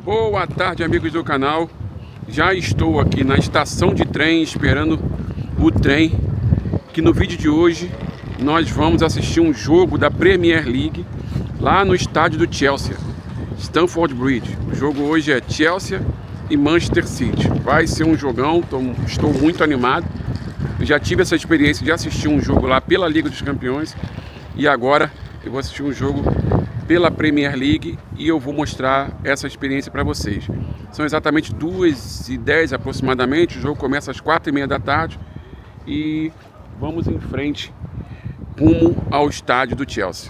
Boa tarde, amigos do canal. Já estou aqui na estação de trem esperando o trem, que no vídeo de hoje nós vamos assistir um jogo da Premier League lá no estádio do Chelsea, Stamford Bridge. O jogo hoje é Chelsea e Manchester City. Vai ser um jogão, estou muito animado. Eu já tive essa experiência de assistir um jogo lá pela Liga dos Campeões e agora eu vou assistir um jogo pela Premier League e eu vou mostrar essa experiência para vocês. São exatamente 2h10 aproximadamente, o jogo começa às 4h30 da tarde e vamos em frente rumo ao estádio do Chelsea.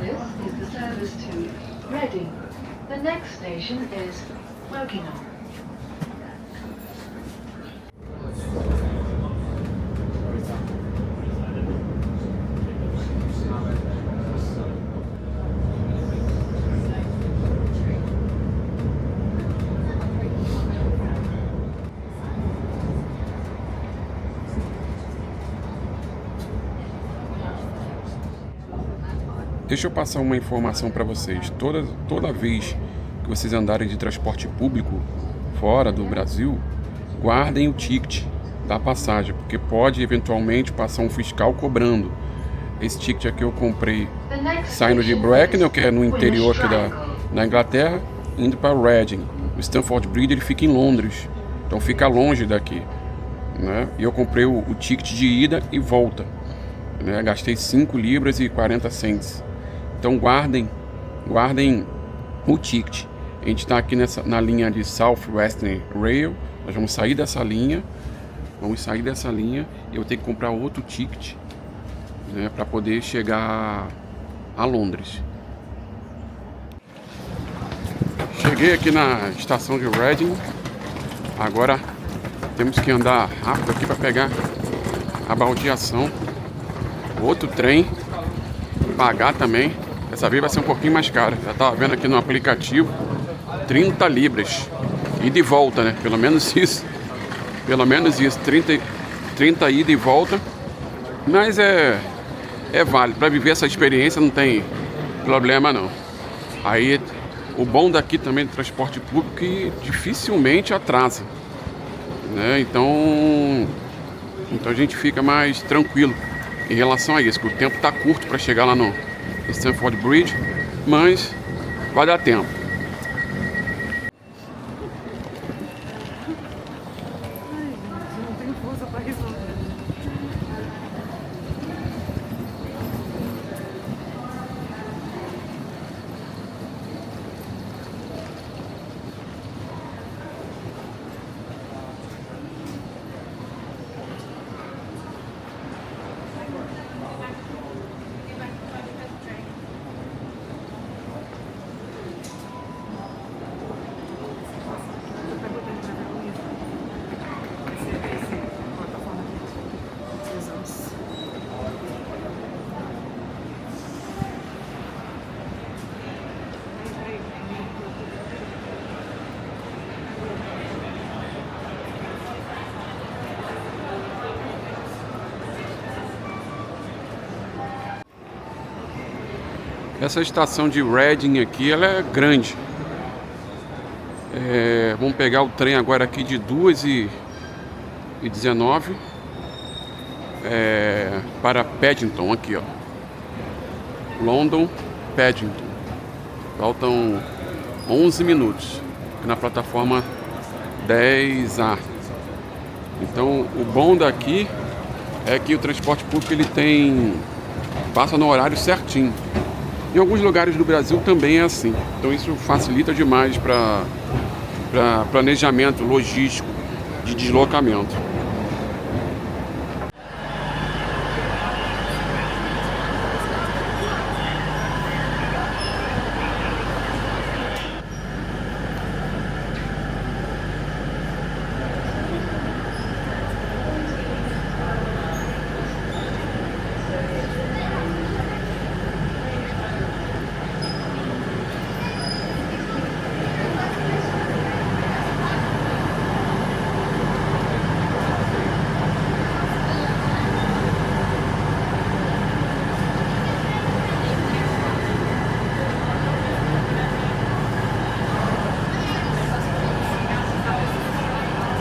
This is the service to Reading. The next station is Wokingham. Deixa eu passar uma informação para vocês. Toda vez que vocês andarem de transporte público fora do Brasil, guardem o ticket da passagem, porque pode eventualmente passar um fiscal cobrando. Esse ticket aqui eu comprei saindo de Bracknell, que é no interior aqui da Inglaterra, indo para Reading. O Stamford Bridge ele fica em Londres, então fica longe daqui, né? E eu comprei o ticket de ida e volta, né? Gastei 5 libras e 40 cents. Então guardem o ticket. A gente está aqui na linha de South Western Rail. Nós vamos sair dessa linha. E eu tenho que comprar outro ticket, né, para poder chegar a Londres. Cheguei aqui na estação de Reading. Agora temos que andar rápido aqui para pegar a baldeação. Outro trem. Pagar também. Dessa vez vai ser um pouquinho mais caro. Já estava vendo aqui no aplicativo 30 libras. Ida e volta, né? Pelo menos isso. 30 ida e volta. Mas é válido. Para viver essa experiência não tem problema não. Aí o bom daqui também do transporte público é que dificilmente atrasa, né? Então a gente fica mais tranquilo em relação a isso, que o tempo está curto para chegar lá no Stamford Bridge, mas vai dar tempo. Não tenho força para resolver. Essa estação de Reading aqui, ela é grande. Vamos pegar o trem agora aqui de 2h19 para Paddington, aqui ó. London, Paddington. Faltam 11 minutos na plataforma 10A. Então o bom daqui é que o transporte público ele passa no horário certinho. Em alguns lugares do Brasil também é assim. Então isso facilita demais para planejamento logístico de deslocamento.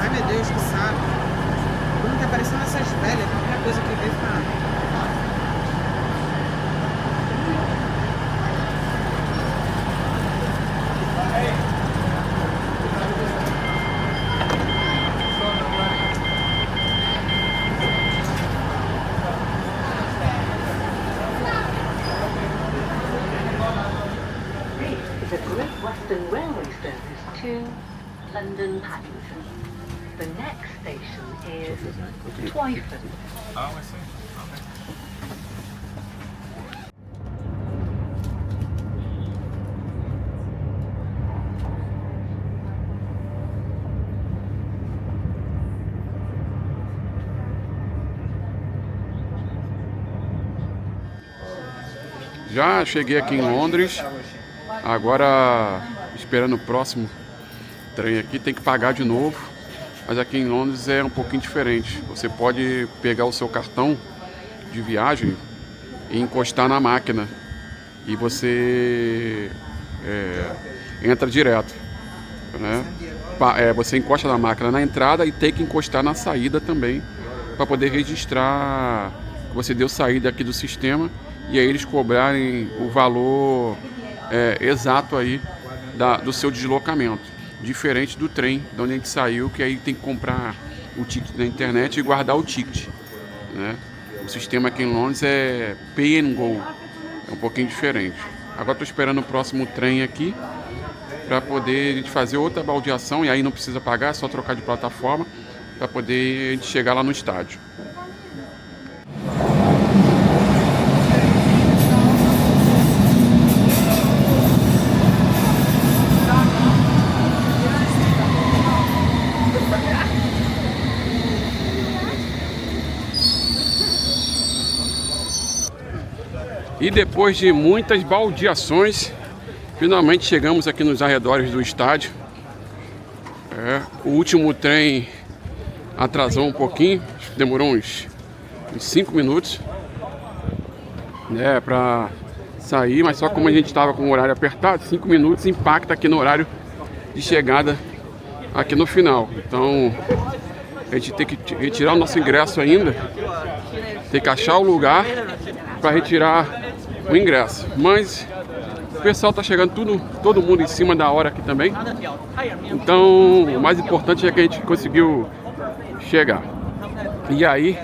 Ai meu Deus, que saco. Bruno tá parecendo essas velhas, qualquer coisa que vê fica. Is a Great Western Railway service to London Paddington. The next station is Twyford. Oh, I see. Okay. Já cheguei aqui em Londres, agora esperando o próximo trem aqui, tem que pagar de novo, mas aqui em Londres é um pouquinho diferente. Você pode pegar o seu cartão de viagem e encostar na máquina e você entra direto, né? Você encosta na máquina na entrada e tem que encostar na saída também para poder registrar que você deu saída aqui do sistema e aí eles cobrarem o valor exato aí do seu deslocamento, diferente do trem de onde a gente saiu, que aí tem que comprar o ticket na internet e guardar o ticket, né? O sistema aqui em Londres é Pay and Go, é um pouquinho diferente. Agora estou esperando o próximo trem aqui para poder a gente fazer outra baldeação e aí não precisa pagar, é só trocar de plataforma para poder a gente chegar lá no estádio. E depois de muitas baldeações, finalmente chegamos aqui nos arredores do estádio. O último trem atrasou um pouquinho, demorou uns 5 minutos, né, para sair, mas só como a gente estava com o horário apertado, 5 minutos impacta aqui no horário de chegada aqui no final. Então a gente tem que retirar o nosso ingresso ainda, tem que achar o lugar para retirar o ingresso, mas o pessoal tá chegando todo mundo em cima da hora aqui também, então o mais importante é que a gente conseguiu chegar. E aí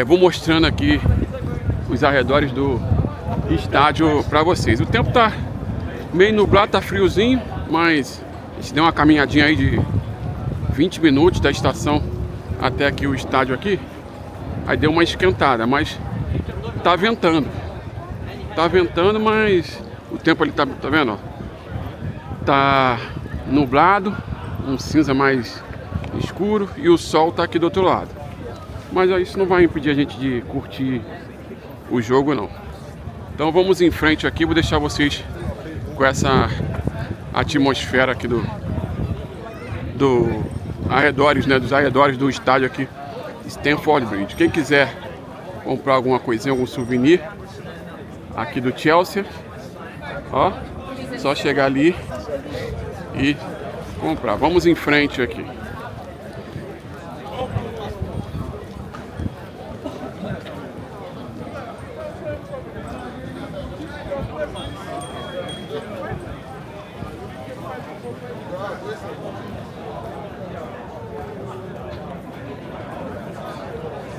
vou mostrando aqui os arredores do estádio para vocês. O tempo tá meio nublado, tá friozinho, mas a gente deu uma caminhadinha aí de 20 minutos da estação até aqui o estádio aqui, aí deu uma esquentada, mas tá ventando. Tá ventando, mas o tempo ali tá vendo, ó, tá nublado, um cinza mais escuro e o sol tá aqui do outro lado. Mas isso não vai impedir a gente de curtir o jogo, não. Então vamos em frente aqui, vou deixar vocês com essa atmosfera aqui dos arredores, né, dos arredores do estádio aqui, Stamford Bridge. Quem quiser comprar alguma coisinha, algum souvenir aqui do Chelsea, ó, só chegar ali e comprar. Vamos em frente aqui.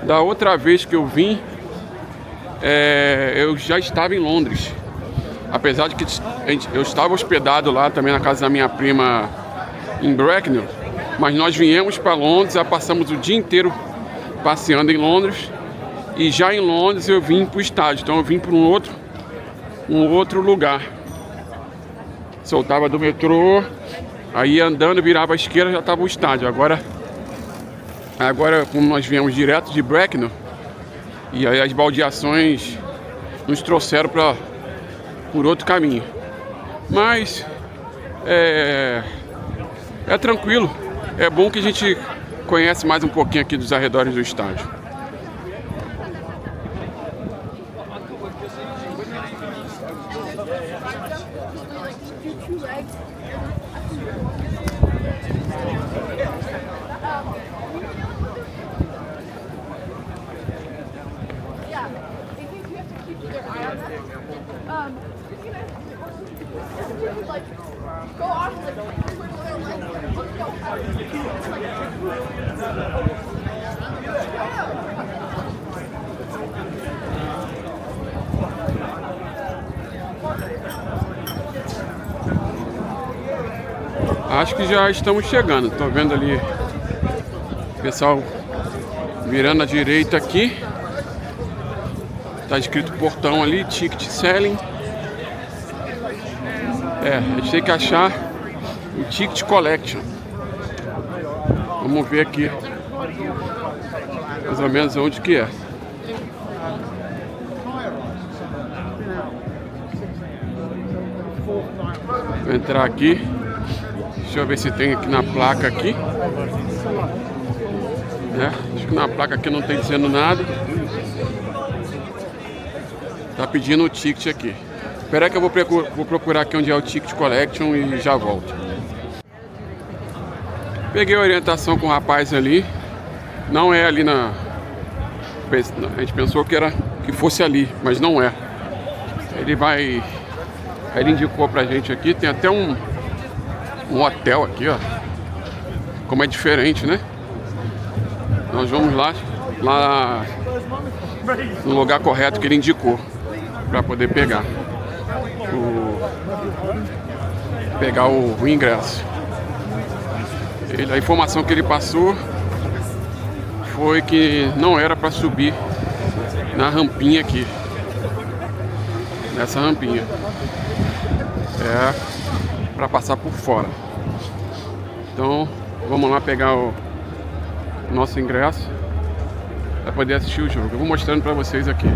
Da outra vez que eu vim, eu já estava em Londres, apesar de que eu estava hospedado lá também na casa da minha prima em Bracknell, mas nós viemos para Londres, já passamos o dia inteiro passeando em Londres e já em Londres eu vim para o estádio, então eu vim para um outro lugar. Soltava do metrô, aí andando, virava à esquerda, já estava o estádio. Agora como nós viemos direto de Bracknell, e aí as baldeações nos trouxeram por outro caminho. Mas é tranquilo, é bom que a gente conhece mais um pouquinho aqui dos arredores do estádio. Acho que já estamos chegando. Tô vendo ali o pessoal virando à direita aqui. Tá escrito portão ali, ticket selling. A gente tem que achar o ticket collection. Vamos ver aqui mais ou menos onde que é. Vou entrar aqui. Deixa eu ver se tem aqui na placa aqui. Acho que na placa aqui não tem dizendo nada. Tá pedindo o ticket aqui. Espera aí que eu vou procurar aqui onde é o ticket collection e já volto. Peguei a orientação com o rapaz ali. Não é ali na... A gente pensou que fosse ali, mas não é. Ele indicou pra gente aqui. Tem até um hotel aqui, ó. Como é diferente, né? Nós vamos lá no lugar correto que ele indicou para poder pegar o ingresso. A informação que ele passou foi que não era para subir na rampinha aqui, nessa rampinha, para passar por fora. Então vamos lá pegar o nosso ingresso para poder assistir o jogo. Eu vou mostrando para vocês aqui.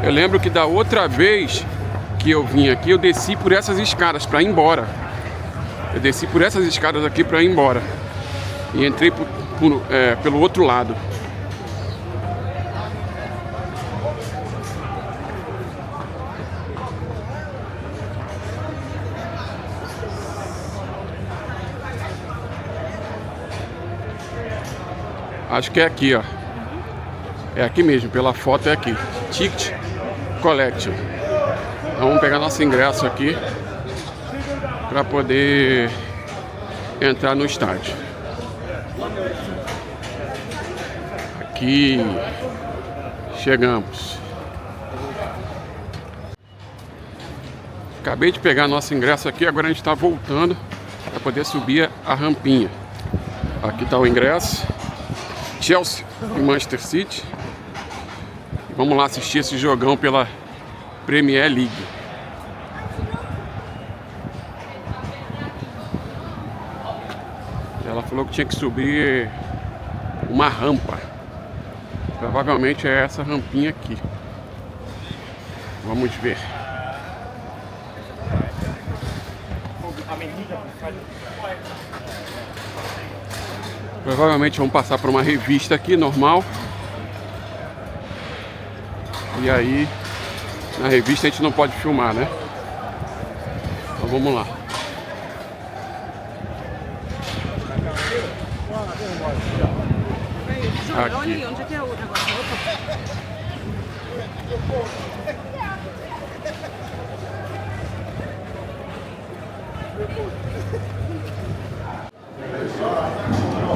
Eu lembro que da outra vez que eu vim aqui, eu desci por essas escadas para ir embora. Eu desci por essas escadas aqui para ir embora. E entrei pelo outro lado. Acho que é aqui, ó. É aqui mesmo, pela foto é aqui. Ticket Collection. Então vamos pegar nosso ingresso aqui para poder entrar no estádio. Aqui chegamos. Acabei de pegar nosso ingresso aqui, agora a gente está voltando para poder subir a rampinha. Aqui está o ingresso. Chelsea e Manchester City. Vamos lá assistir esse jogão pela Premier League. Ela falou que tinha que subir uma rampa. Provavelmente é essa rampinha aqui. Vamos ver. Provavelmente vamos passar por uma revista aqui, normal. E aí, na revista a gente não pode filmar, né? Então vamos lá. Aqui. Onde é que é o negócio?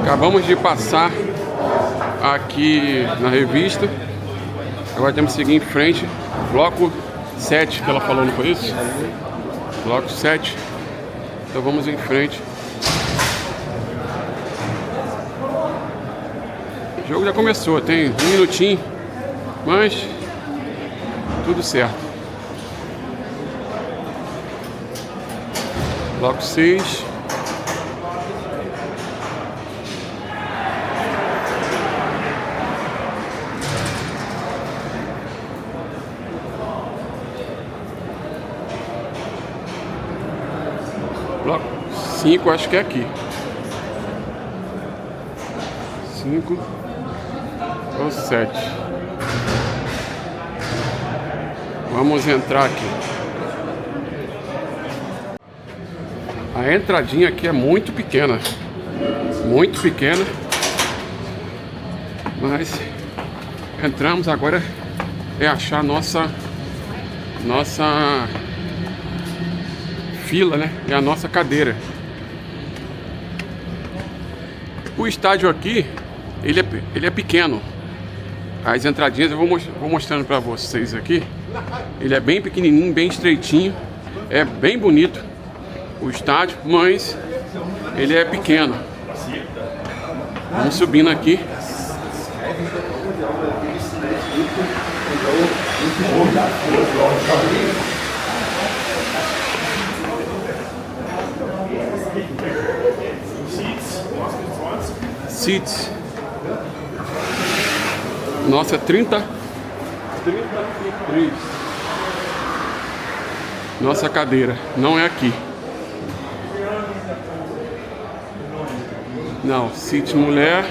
Acabamos de passar aqui na revista. Agora temos que seguir em frente. Bloco 7 que ela falou, não foi isso? Bloco 7. Então vamos em frente. O jogo já começou, tem um minutinho, mas tudo certo. Bloco 6. Bloco 5, acho que é aqui. 5 ou 7. Vamos entrar aqui. A entradinha aqui é muito pequena. Muito pequena. Mas entramos, agora é achar nossa fila, né? É a nossa cadeira. O estádio aqui, ele é pequeno. As entradinhas eu vou mostrando pra vocês aqui. Ele é bem pequenininho, bem estreitinho. É bem bonito o estádio, mas ele é pequeno. Vamos subindo aqui. Seats. Nossa, 33. Nossa cadeira. Não é aqui. Não, seat mulher.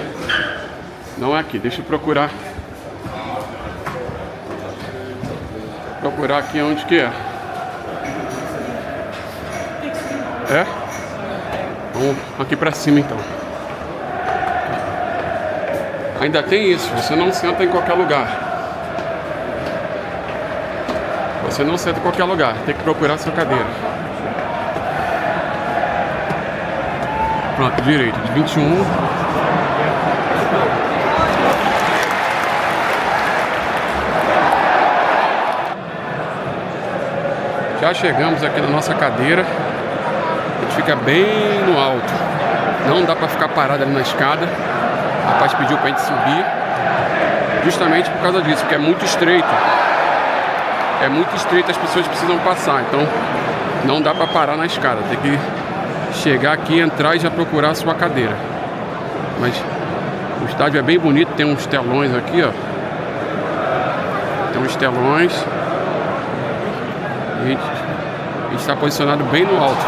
Não é aqui. Deixa eu procurar. Procurar aqui onde que é. É? Vamos aqui pra cima então. Ainda tem isso, você não senta em qualquer lugar. Você não senta em qualquer lugar, tem que procurar a sua cadeira. Pronto, direito, de 21. Já chegamos aqui na nossa cadeira. A gente fica bem no alto. Não dá pra ficar parado ali na escada. O rapaz pediu pra gente subir justamente por causa disso, porque é muito estreito. É muito estreito, as pessoas precisam passar. Então não dá pra parar na escada. Tem que chegar aqui, entrar e já procurar a sua cadeira. Mas o estádio é bem bonito, tem uns telões aqui, ó. Tem uns telões. A gente está posicionado bem no alto.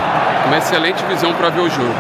Uma excelente visão para ver o jogo.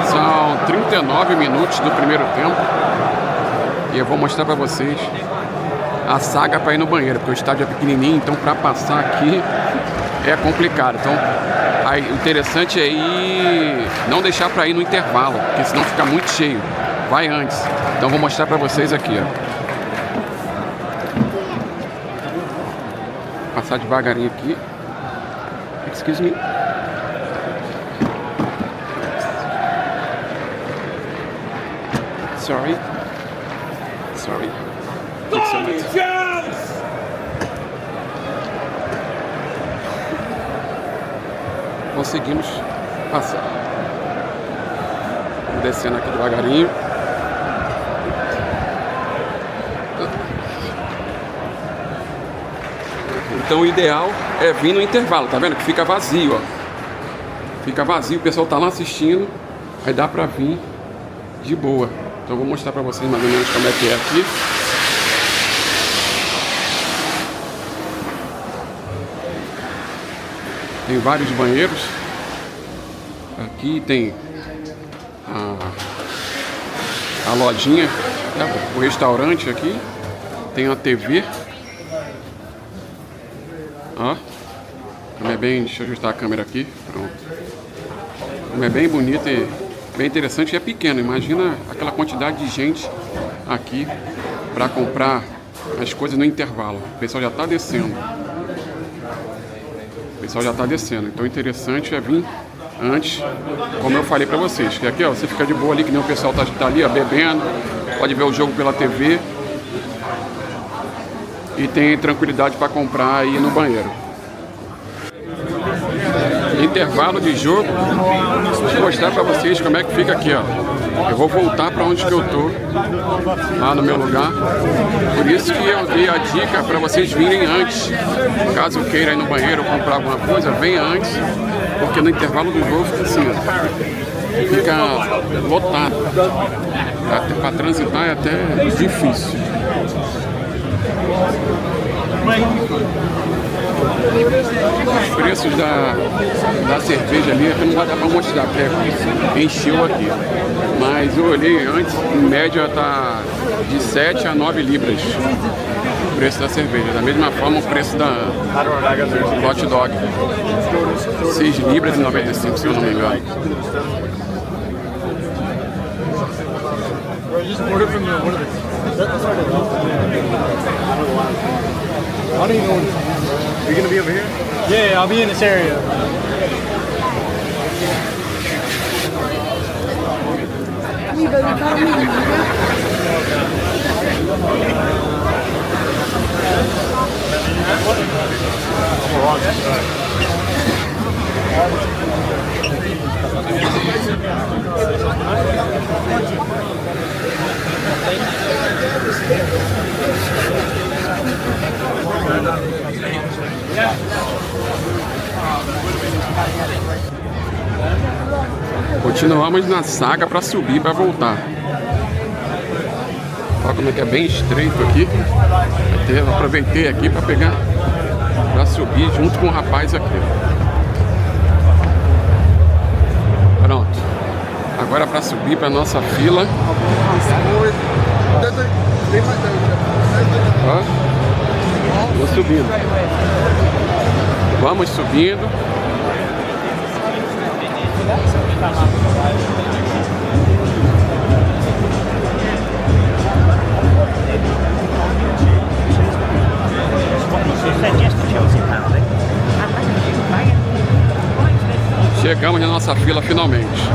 São 39 minutos do primeiro tempo. E eu vou mostrar pra vocês a saga para ir no banheiro, porque o estádio é pequenininho, então para passar aqui é complicado. Então, aí, o interessante é ir, não deixar para ir no intervalo, porque senão fica muito cheio. Vai antes. Então vou mostrar para vocês aqui, ó. Passar devagarinho aqui. Excuse me. Sorry. Sorry. Conseguimos passar. Vamos descendo aqui devagarinho. Então o ideal é vir no intervalo, tá vendo? Que fica vazio, ó. Fica vazio, o pessoal tá lá assistindo. Aí dá pra vir de boa. Então eu vou mostrar pra vocês mais ou menos como é que é aqui. Tem vários banheiros. Aqui tem a lojinha, o restaurante aqui. Tem a TV. Ó. Também bem, deixa eu ajustar a câmera aqui. Pronto. É bem bonito e bem interessante. E é pequeno. Imagina aquela quantidade de gente aqui para comprar as coisas no intervalo. O pessoal já está descendo. Então o interessante é vir antes, como eu falei para vocês. Que aqui, ó, você fica de boa ali, que nem o pessoal tá ali, ó, bebendo. Pode ver o jogo pela TV. E tem tranquilidade para comprar e ir no banheiro. Intervalo de jogo. Vou mostrar para vocês como é que fica aqui, ó. Eu vou voltar para onde que eu tô, lá no meu lugar. Por isso que eu dei a dica para vocês virem antes. Caso queira ir no banheiro ou comprar alguma coisa, venha antes, porque no intervalo do jogo fica assim, ó, fica lotado. Para transitar é até difícil. Os preços da cerveja ali, que não vai dar para mostrar, porque encheu aqui. Mas eu olhei antes, em média tá de 7 a 9 libras o preço da cerveja. Da mesma forma o preço da hot dog. 6 libras e 95, se eu não me engano. I don't even know. You're gonna be over here? Yeah, I'll be in this area. Continuamos na saga para subir, para voltar. Olha como é que é bem estreito aqui. Eu aproveitei aqui para pegar, para subir junto com o rapaz aqui. Pronto. Agora para subir para nossa fila. Ó, vou subindo. Vamos subindo. Chegamos na nossa fila finalmente.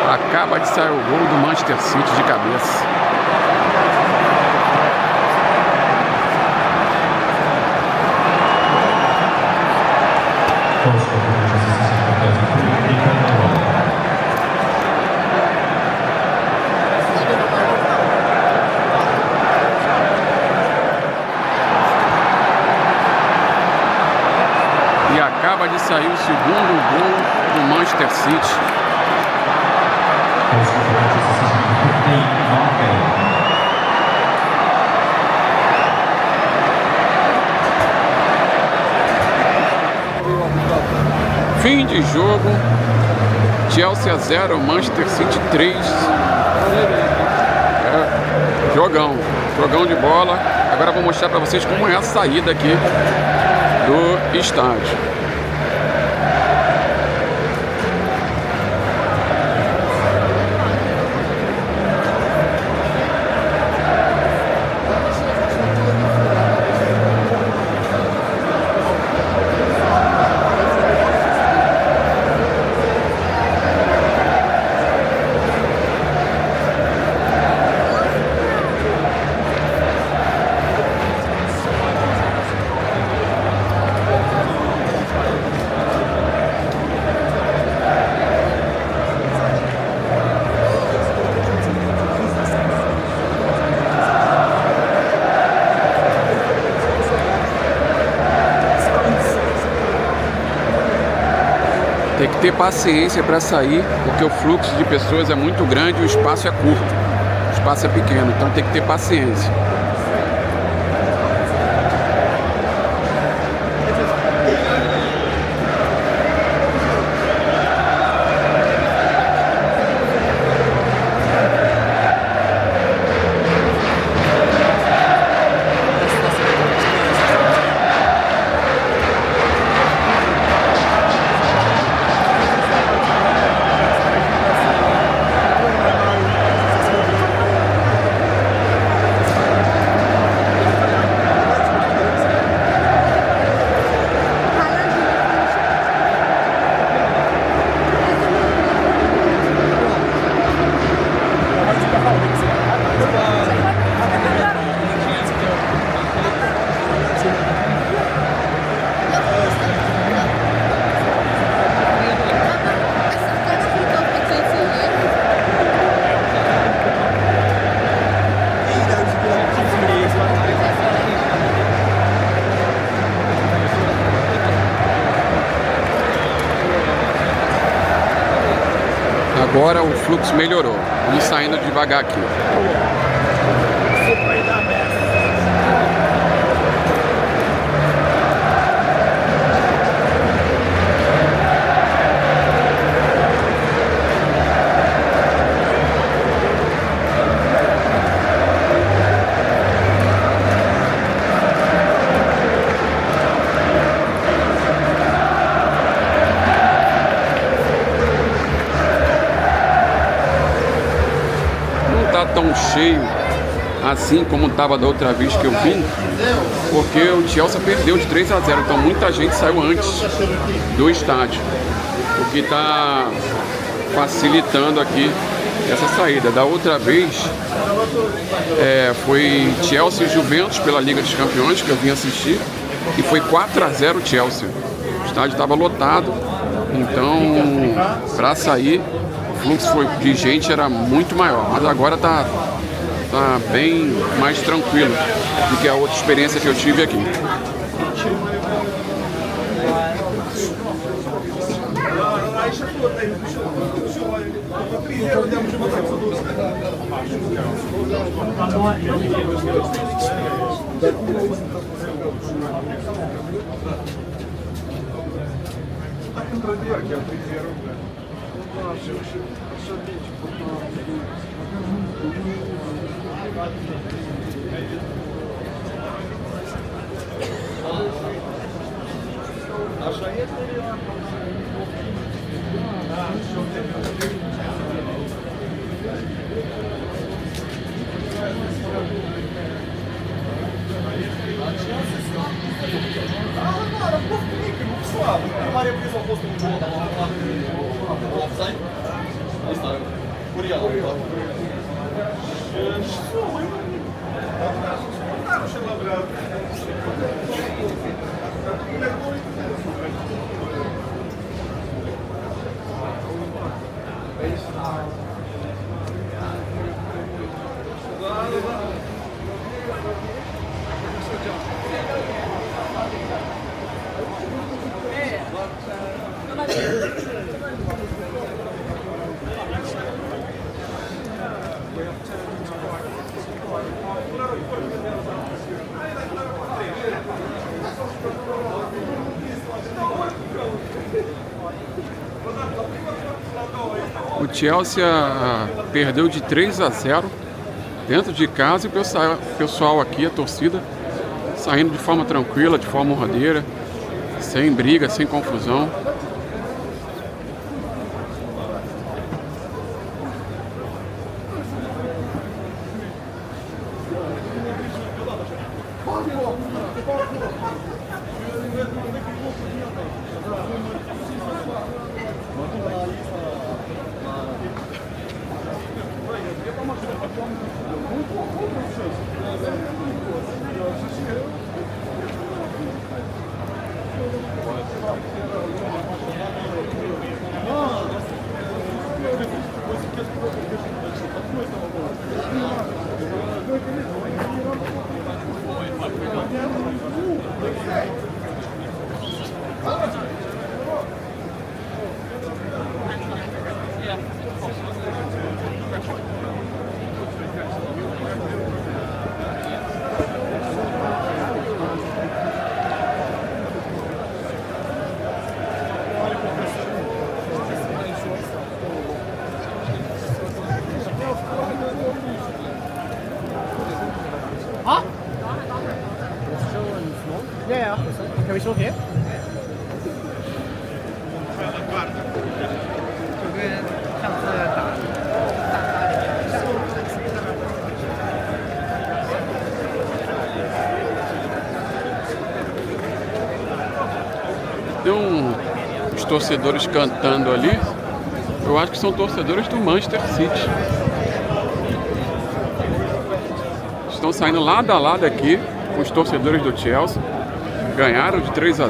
Acaba de sair o gol do Manchester City de cabeça. E acaba de sair o segundo gol do Manchester City. Fim de jogo. Chelsea 0, Manchester City 3. Jogão de bola. Agora vou mostrar para vocês como é a saída aqui do estádio. ter paciência para sair, porque o fluxo de pessoas é muito grande e o espaço é curto, o espaço é pequeno, então tem que ter paciência. Agora o fluxo melhorou. Vamos saindo devagar aqui. Tão cheio assim como estava da outra vez que eu vim, porque o Chelsea perdeu de 3 a 0, então muita gente saiu antes do estádio, o que está facilitando aqui essa saída. Da outra vez foi Chelsea e Juventus pela Liga dos Campeões que eu vim assistir e foi 4 a 0 Chelsea. O estádio estava lotado, então para sair o fluxo de gente era muito maior, mas agora tá bem mais tranquilo do que a outra experiência que eu tive aqui. O Chelsea perdeu de 3 a 0 dentro de casa e o pessoal aqui, a torcida, saindo de forma tranquila, de forma honradeira, sem briga, sem confusão. Can we talk here? Tem uns torcedores cantando ali. Eu acho que são torcedores do Manchester City. Estão saindo lado a lado aqui com os torcedores do Chelsea. Ganharam de 3-0.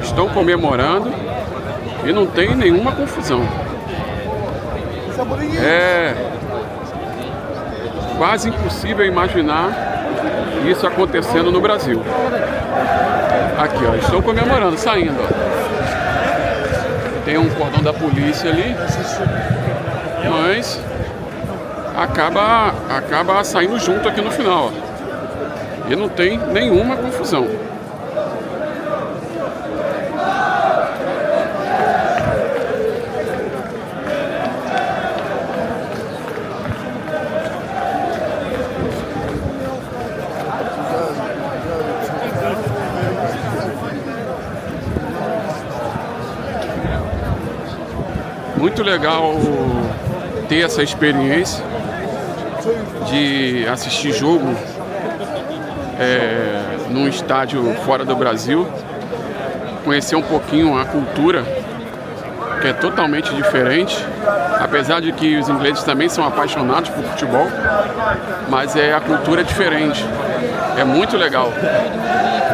Estão comemorando e não tem nenhuma confusão. É quase impossível imaginar isso acontecendo no Brasil. Aqui, ó, estão comemorando, saindo, ó. Tem um cordão da polícia ali, mas acaba saindo junto aqui no final, ó. E não tem nenhuma confusão. Muito legal ter essa experiência de assistir jogo num estádio fora do Brasil, conhecer um pouquinho a cultura, que é totalmente diferente, apesar de que os ingleses também são apaixonados por futebol, mas a cultura é diferente, é muito legal,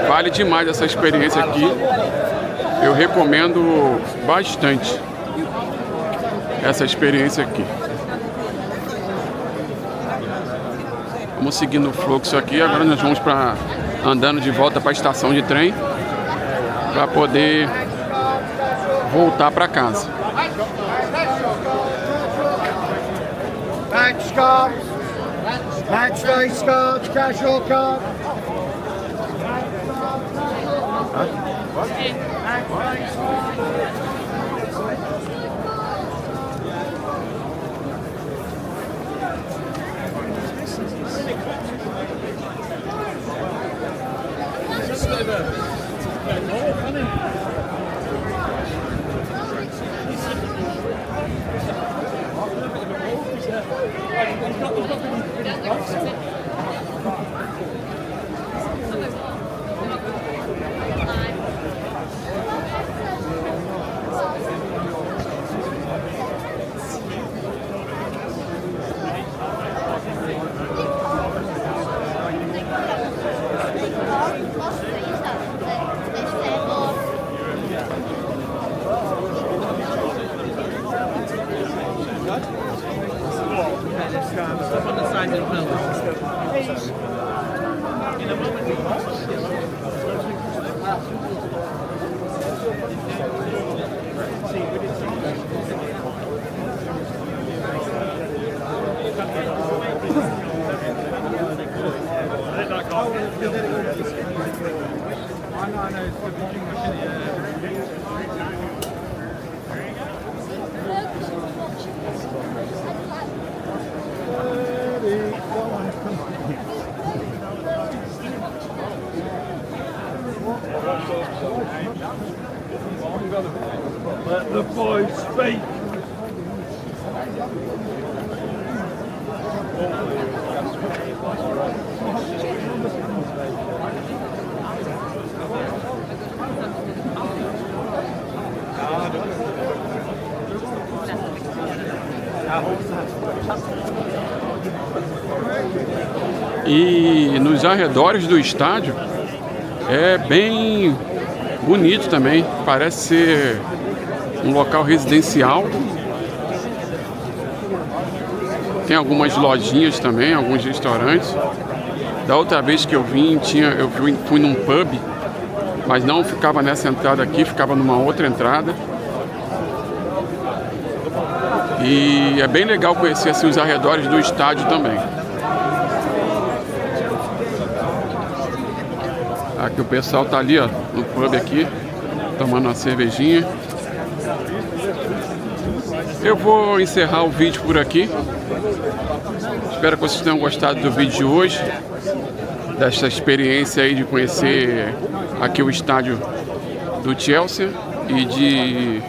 vale demais essa experiência aqui, eu recomendo bastante essa experiência aqui. Vamos seguindo o fluxo aqui. Agora nós vamos andando de volta para a estação de trem para poder voltar para casa. Match cards, match race cards, casual cards. Let the boys speak. E nos arredores do estádio é bem bonito também, parece ser um local residencial. Tem algumas lojinhas também, alguns restaurantes. Da outra vez que eu vim, eu fui num pub, mas não ficava nessa entrada aqui, ficava numa outra entrada. E é bem legal conhecer assim, os arredores do estádio também. Aqui o pessoal tá ali, ó, no pub aqui, tomando uma cervejinha. Eu vou encerrar o vídeo por aqui. Espero que vocês tenham gostado do vídeo de hoje. dessa experiência aí de conhecer aqui o estádio do Chelsea e de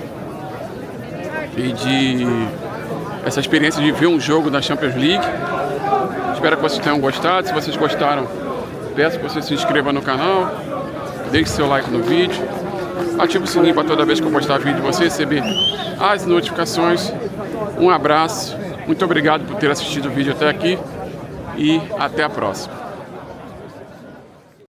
essa experiência de ver um jogo da Champions League. Espero que vocês tenham gostado. Se vocês gostaram, peço que você se inscreva no canal, deixe seu like no vídeo, ative o sininho para toda vez que eu postar vídeo você receber as notificações. Um abraço, muito obrigado por ter assistido o vídeo até aqui e até a próxima.